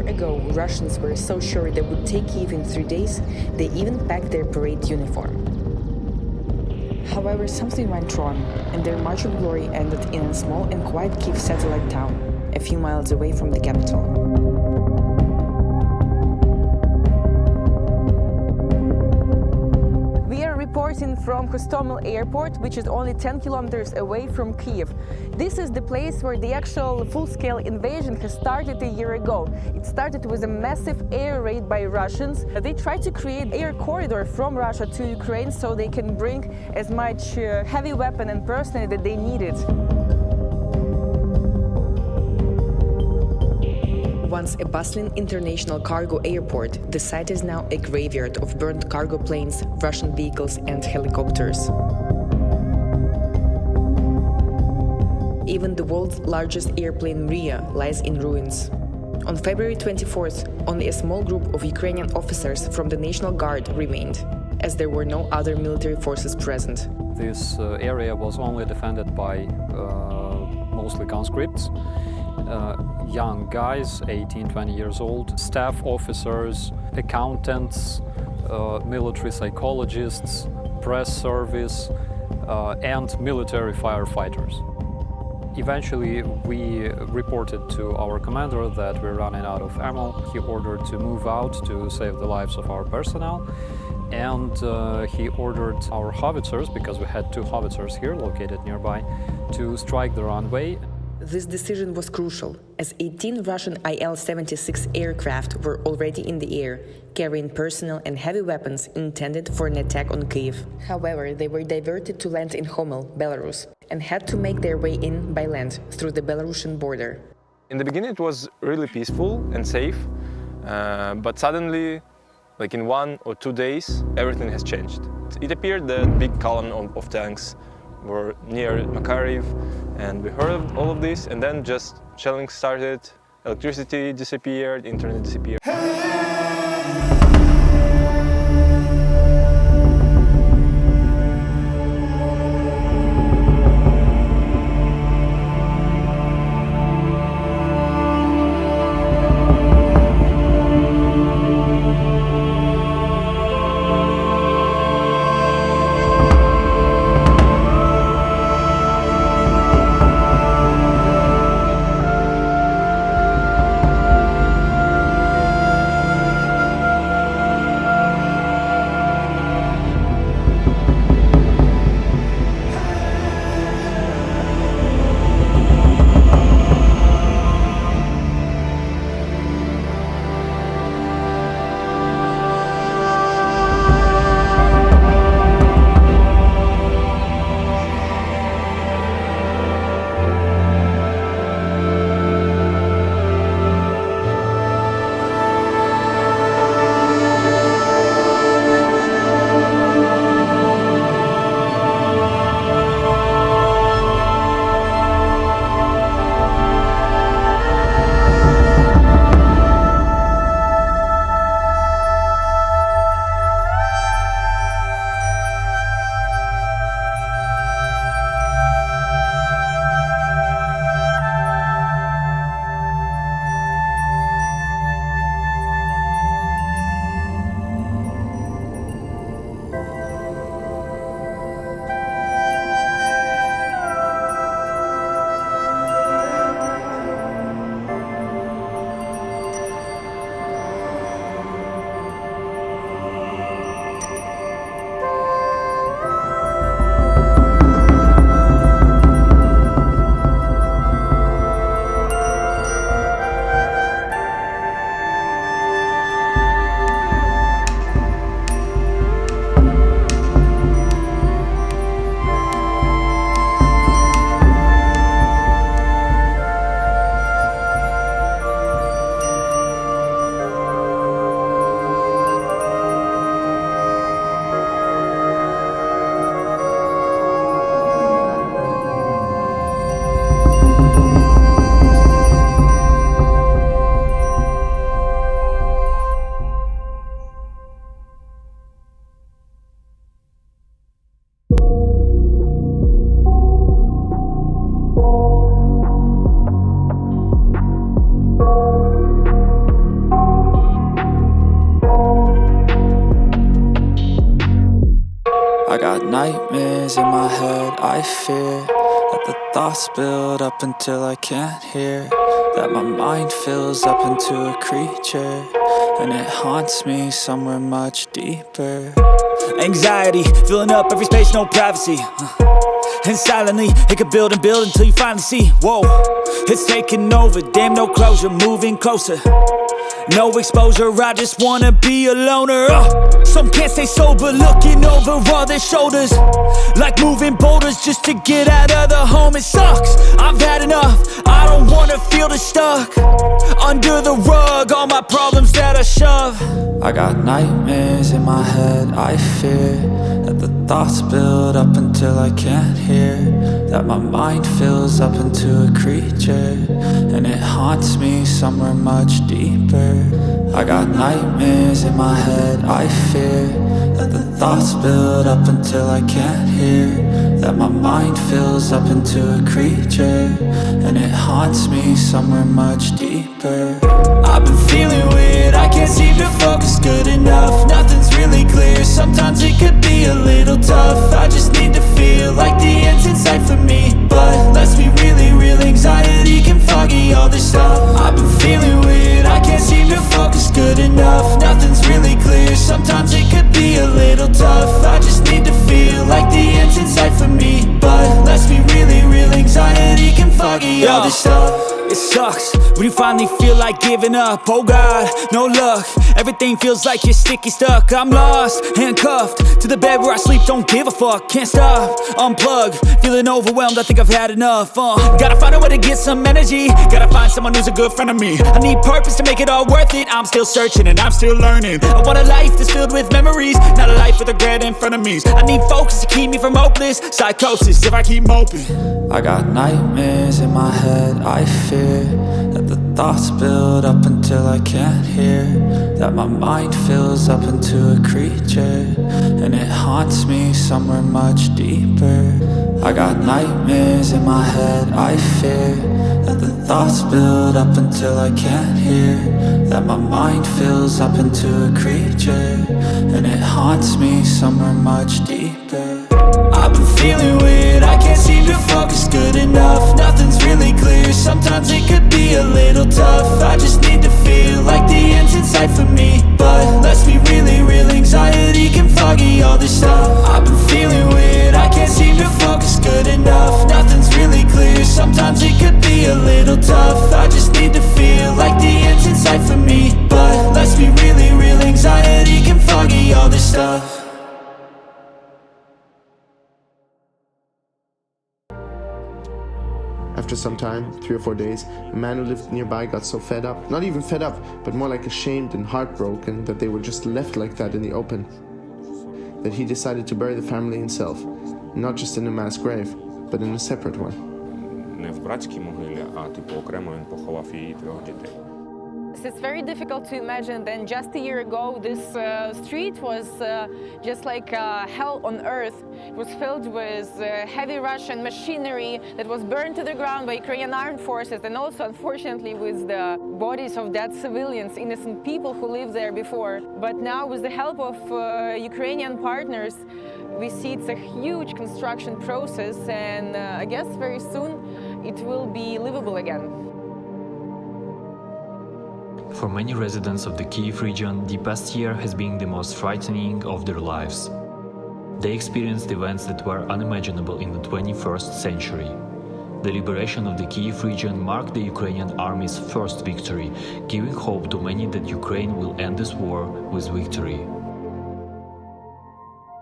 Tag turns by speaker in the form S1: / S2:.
S1: ago, Russians were so sure they would take Kyiv in 3 days, they even packed their parade uniform. However, something went wrong, and their march of glory ended in a small and quiet Kyiv satellite town, a few miles away from the capital.
S2: Reporting from Hostomel airport, which is only 10 kilometers away from Kyiv. This is the place where the actual full-scale invasion has started a year ago. It started with a massive air raid by Russians. They tried to create an air corridor from Russia to Ukraine so they can bring as much heavy weapon and personnel that they needed.
S1: Once a bustling international cargo airport, the site is now a graveyard of burned cargo planes, Russian vehicles and helicopters. Even the world's largest airplane Mriya lies in ruins. On February 24th, only a small group of Ukrainian officers from the National Guard remained, as there were no other military forces present.
S3: This area was only defended by mostly conscripts. Young guys, 18, 20 years old, staff officers, accountants, military psychologists, press service, and military firefighters. Eventually, we reported to our commander that we're running out of ammo. He ordered to move out to save the lives of our personnel. And he ordered our howitzers, because we had 2 howitzers here located nearby, to strike the runway.
S1: This decision was crucial, as 18 Russian Il-76 aircraft were already in the air, carrying personnel and heavy weapons intended for an attack on Kyiv. However, they were diverted to land in Hostomel, Belarus, and had to make their way in by land through the Belarusian border.
S4: In the beginning it was really peaceful and safe, but suddenly, like in 1 or 2 days, everything has changed. It appeared that big column of tanks were near Makariv, and we heard all of this, and then just shelling started, electricity disappeared, internet disappeared.
S5: nightmares in my head, I fear that the thoughts build up until I can't hear, that my mind fills up into a creature, and it haunts me somewhere much deeper. Anxiety, filling up every space, no privacy. And silently, it could build and build until you finally see, whoa, it's taking over, damn no closure, moving closer. No exposure, I just wanna be a loner. Some can't stay sober, looking over all their shoulders, like moving boulders just to get out of the home. It sucks, I've had enough, I don't wanna feel the stuck under the rug, all my problems that I shove. I got nightmares in my head, I fear that the thoughts build up until I can't hear, that my mind fills up into a creature, and it haunts me somewhere much deeper. I got nightmares in my head, I fear that the thoughts build up until I can't hear, that my mind fills up into a creature, and it haunts me somewhere much deeper. I've been feeling weird, I can't seem to focus good enough, nothing's really clear, sometimes it could be a little tough. I just need to feel like the end's in sight for me, but let's be really real, anxiety can foggy all this stuff. I've been feeling weird, I can't seem to focus good enough, nothing's really clear, sometimes it could be a little tough. I just need to feel like the end's in sight for me, but let's be really real, anxiety can foggy all this stuff. It sucks when you finally feel like giving up. Oh God, no luck, everything feels like you're sticky stuck. I'm lost, handcuffed to the bed where I sleep, don't give a fuck. Can't stop, unplug, feeling overwhelmed, I think I've had enough. Gotta find a way to get some energy, gotta find someone who's a good friend of me. I need purpose to make it all worth it, I'm still searching and I'm still learning. I want a life that's filled with memories, not a life with regret in front of me. I need focus to keep me from hopeless psychosis if I keep moping. I got nightmares in my head, I fear that the thoughts build up until I can't hear, that my mind fills up into a creature, and it haunts me somewhere much deeper. I got nightmares in my head, I fear that the thoughts build up until I can't hear, that my mind fills up into a creature, and it haunts me somewhere much deeper. I've been feeling weird, I can't seem to focus good enough, nothing's really clear, sometimes it could be a little tough. I just need to feel like the end's in sight for me, but let's be really real, anxiety can foggy all this stuff. I've been feeling weird, I can't seem to focus good enough, nothing's really clear, sometimes it could be a little tough. I just need to feel like the end's in sight for me, but let's be really real, anxiety can foggy all this stuff.
S6: After some time, 3 or 4 days, a man who lived nearby got so fed up, not even fed up, but more like ashamed and heartbroken that they were just left like that in the open, that he decided to bury the family himself, not just in a mass grave, but in a separate one.
S7: Не в братській могилі, а типу окремо він поховав її 3 дітей.
S2: It's very difficult to imagine that just a year ago this street was just like hell on earth. It was filled with heavy Russian machinery that was burned to the ground by Ukrainian armed forces, and also unfortunately with the bodies of dead civilians, innocent people who lived there before. But now with the help of Ukrainian partners, we see it's a huge construction process, and I guess very soon it will be livable again.
S8: For many residents of the Kyiv region, the past year has been the most frightening of their lives. They experienced events that were unimaginable in the 21st century. The liberation of the Kyiv region marked the Ukrainian army's first victory, giving hope to many that Ukraine will end this war with victory.